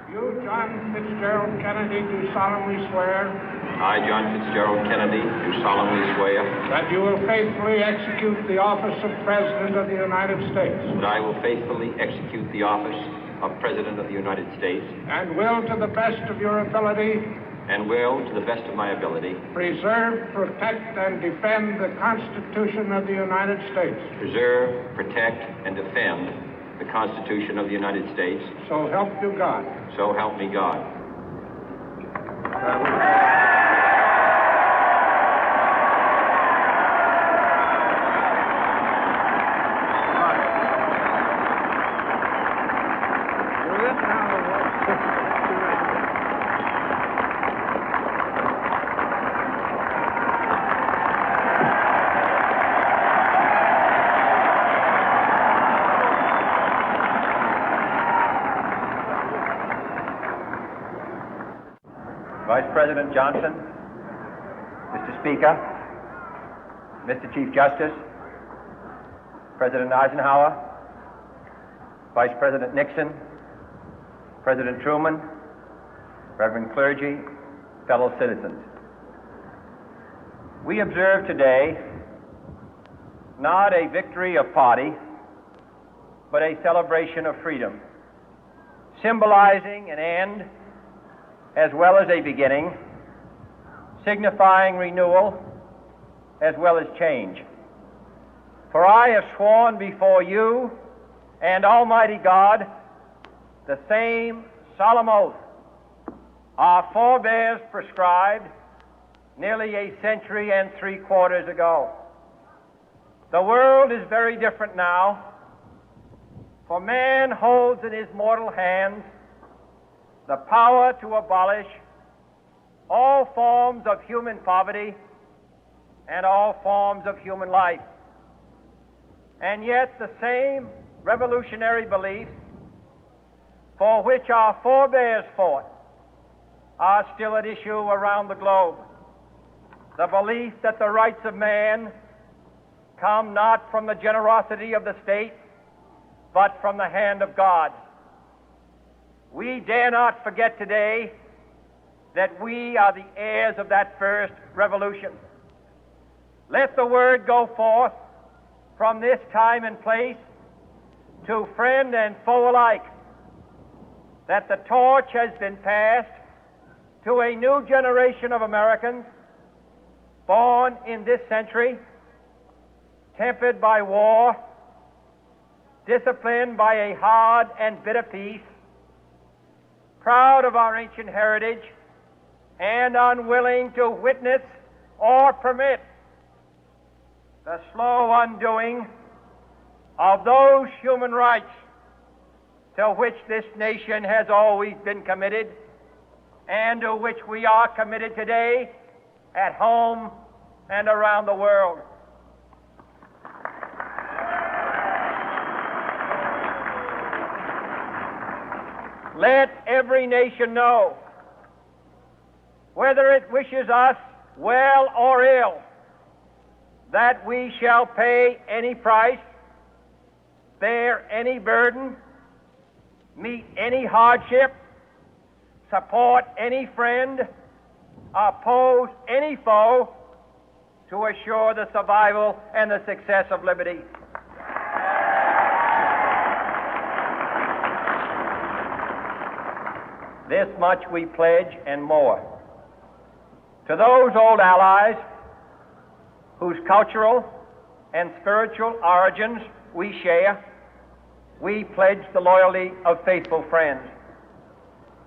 You, John Fitzgerald Kennedy, do solemnly swear I, John Fitzgerald Kennedy, do solemnly swear that you will faithfully execute the office of President of the United States that I will faithfully execute the office of President of the United States and will, to the best of your ability, and will, to the best of my ability, preserve, protect, and defend the Constitution of the United States. preserve, protect, and defend the Constitution of the United States. So help you God. So help me God. Vice President Johnson, Mr. Speaker, Mr. Chief Justice, President Eisenhower, Vice President Nixon, President Truman, Reverend clergy, fellow citizens. We observe today not a victory of party, but a celebration of freedom, symbolizing an end as well as a beginning, signifying renewal as well as change. For I have sworn before you and Almighty God the same solemn oath our forebears prescribed nearly a century and 3/4 ago. The world is very different now, for man holds in his mortal hands the power to abolish all forms of human poverty and all forms of human life. And yet the same revolutionary beliefs for which our forebears fought are still at issue around the globe. The belief that the rights of man come not from the generosity of the state, but from the hand of God. We dare not forget today that we are the heirs of that first revolution. Let the word go forth from this time and place to friend and foe alike that the torch has been passed to a new generation of Americans born in this century, tempered by war, disciplined by a hard and bitter peace, proud of our ancient heritage, and unwilling to witness or permit the slow undoing of those human rights to which this nation has always been committed and to which we are committed today at home and around the world. Let every nation know, whether it wishes us well or ill, that we shall pay any price, bear any burden, meet any hardship, support any friend, oppose any foe to assure the survival and the success of liberty. This much we pledge and more. To those old allies whose cultural and spiritual origins we share, we pledge the loyalty of faithful friends.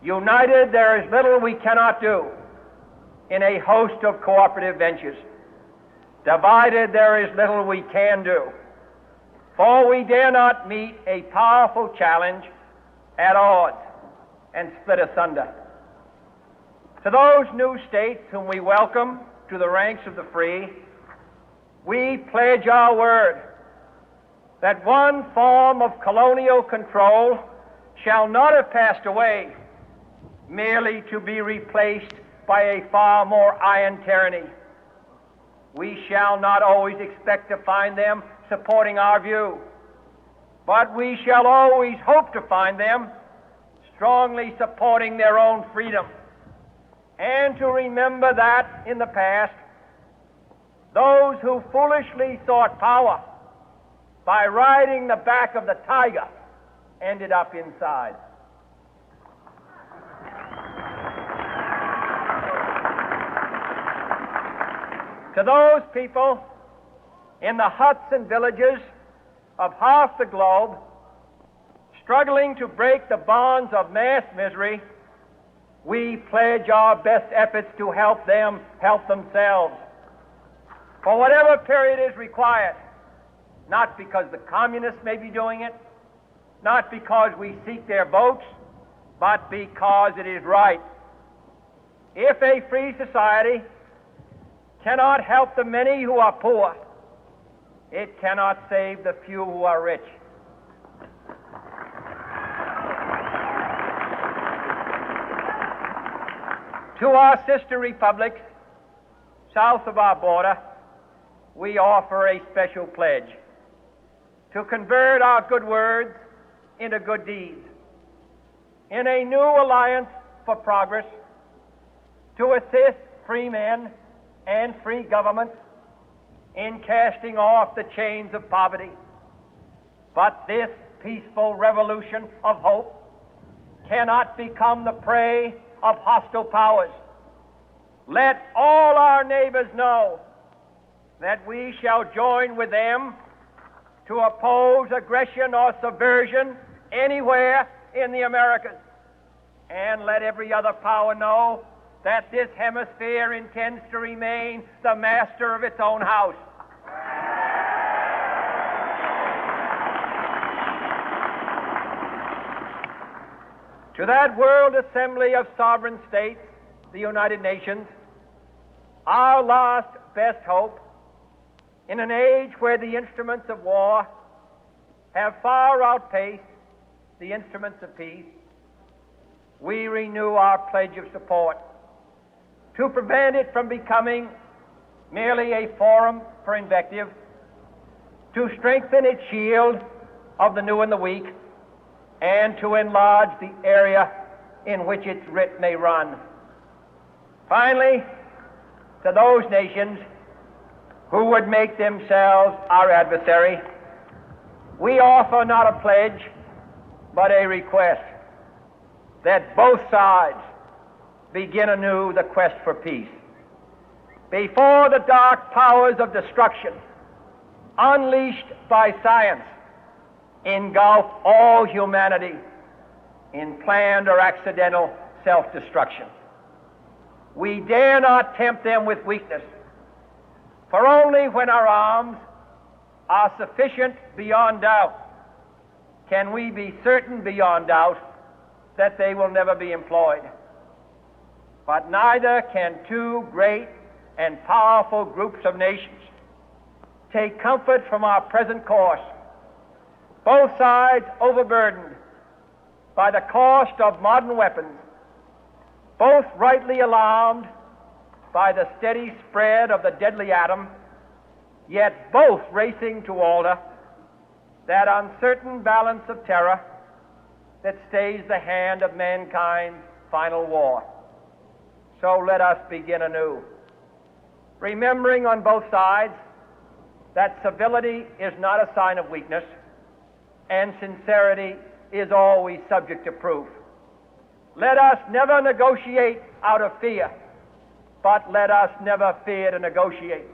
United, there is little we cannot do in a host of cooperative ventures. Divided, there is little we can do, for we dare not meet a powerful challenge at odds and split asunder. To those new states whom we welcome to the ranks of the free, we pledge our word that one form of colonial control shall not have passed away, merely to be replaced by a far more iron tyranny. We shall not always expect to find them supporting our view, but we shall always hope to find them strongly supporting their own freedom, and to remember that in the past, those who foolishly sought power by riding the back of the tiger ended up inside. To those people in the huts and villages of half the globe struggling to break the bonds of mass misery, we pledge our best efforts to help them help themselves for whatever period is required, not because the communists may be doing it, not because we seek their votes, but because it is right. If a free society cannot help the many who are poor, it cannot save the few who are rich. To our sister republics south of our border, we offer a special pledge to convert our good words into good deeds, in a new alliance for progress, to assist free men and free governments in casting off the chains of poverty. But this peaceful revolution of hope cannot become the prey of hostile powers. Let all our neighbors know that we shall join with them to oppose aggression or subversion anywhere in the Americas. And let every other power know that this hemisphere intends to remain the master of its own house. To that World Assembly of Sovereign States, the United Nations, our last best hope, in an age where the instruments of war have far outpaced the instruments of peace, we renew our pledge of support to prevent it from becoming merely a forum for invective, to strengthen its shield of the new and the weak, and to enlarge the area in which its writ may run. Finally, to those nations who would make themselves our adversary, we offer not a pledge, but a request that both sides begin anew the quest for peace. Before the dark powers of destruction, unleashed by science, engulf all humanity in planned or accidental self-destruction, we dare not tempt them with weakness, for only when our arms are sufficient beyond doubt can we be certain beyond doubt that they will never be employed. But neither can two great and powerful groups of nations take comfort from our present course, both sides overburdened by the cost of modern weapons, both rightly alarmed by the steady spread of the deadly atom, yet both racing to alter that uncertain balance of terror that stays the hand of mankind's final war. So let us begin anew, remembering on both sides that civility is not a sign of weakness, and sincerity is always subject to proof. Let us never negotiate out of fear, but let us never fear to negotiate.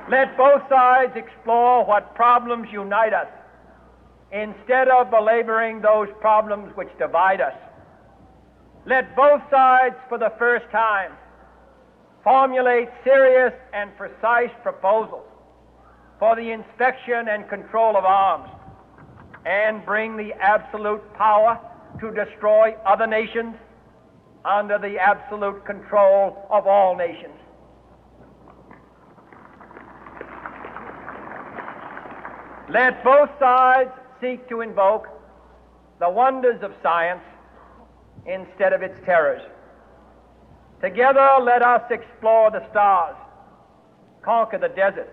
Let both sides explore what problems unite us, instead of belaboring those problems which divide us. Let both sides, for the first time, formulate serious and precise proposals for the inspection and control of arms, and bring the absolute power to destroy other nations under the absolute control of all nations. Let both sides seek to invoke the wonders of science instead of its terrors. Together, let us explore the stars, conquer the deserts,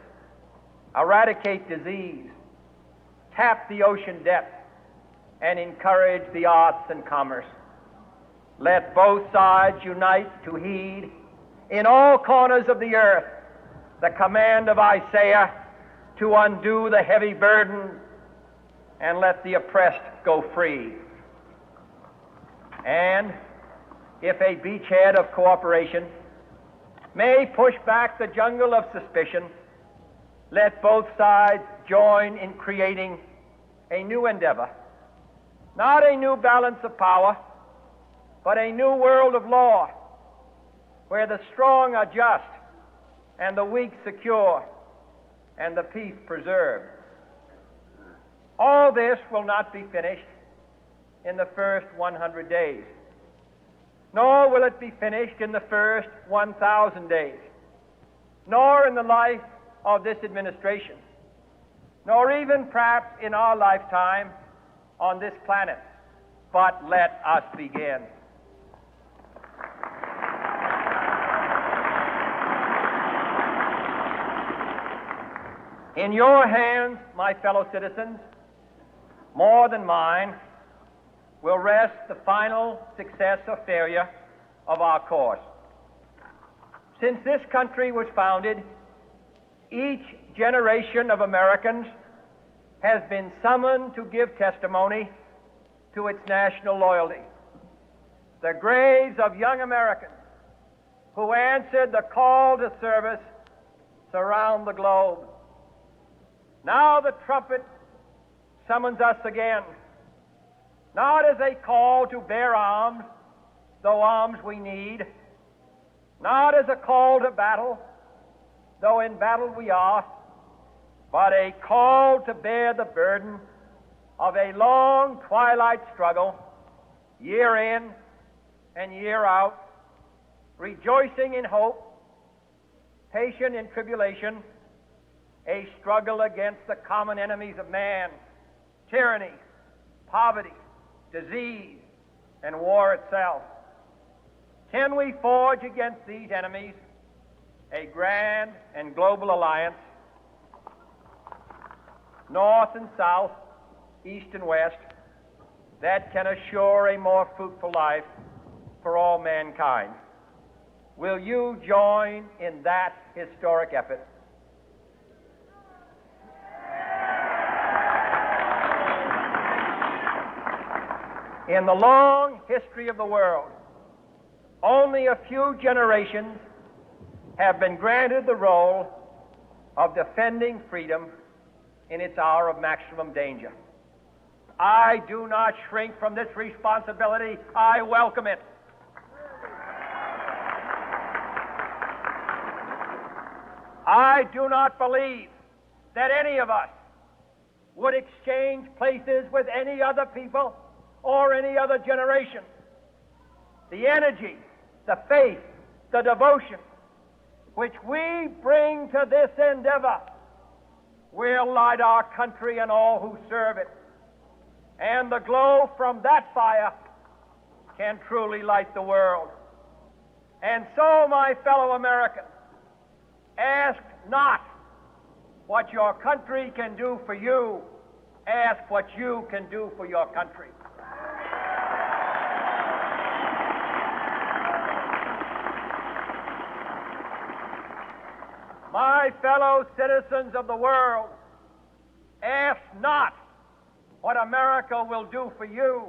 eradicate disease, tap the ocean depth, and encourage the arts and commerce. Let both sides unite to heed in all corners of the earth the command of Isaiah to undo the heavy burden and let the oppressed go free. And if a beachhead of cooperation may push back the jungle of suspicion, let both sides join in creating a new endeavor, not a new balance of power, but a new world of law, where the strong are just and the weak secure and the peace preserved. All this will not be finished in the first 100 days, nor will it be finished in the first 1,000 days, nor in the life of this administration, nor even perhaps in our lifetime on this planet. But let us begin. In your hands, my fellow citizens, more than mine, will rest the final success or failure of our course. Since this country was founded, each generation of Americans has been summoned to give testimony to its national loyalty. The graves of young Americans who answered the call to service surround the globe. Now the trumpet summons us again, not as a call to bear arms, though arms we need, not as a call to battle, though in battle we are, but a call to bear the burden of a long twilight struggle, year in and year out, rejoicing in hope, patient in tribulation, a struggle against the common enemies of man, tyranny, poverty, disease, and war itself. Can we forge against these enemies a grand and global alliance, north and south, east and west, that can assure a more fruitful life for all mankind? Will you join in that historic effort? In the long history of the world, only a few generations have been granted the role of defending freedom in its hour of maximum danger. I do not shrink from this responsibility. I welcome it. I do not believe that any of us would exchange places with any other people or any other generation. The energy, the faith, the devotion which we bring to this endeavor will light our country and all who serve it. And the glow from that fire can truly light the world. And so, my fellow Americans, ask not what your country can do for you. Ask what you can do for your country. My fellow citizens of the world, ask not what America will do for you,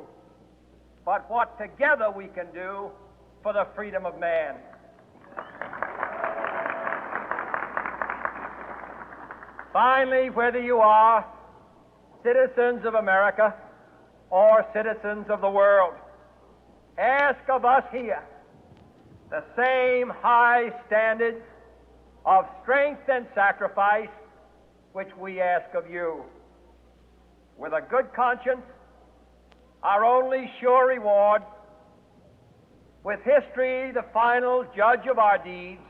but what together we can do for the freedom of man. Finally, whether you are citizens of America or citizens of the world, ask of us here the same high standards of strength and sacrifice which we ask of you. With a good conscience, our only sure reward, with history the final judge of our deeds,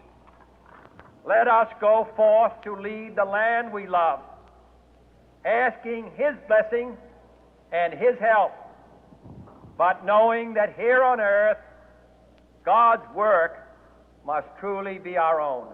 let us go forth to lead the land we love, asking His blessing and His help, but knowing that here on earth God's work must truly be our own.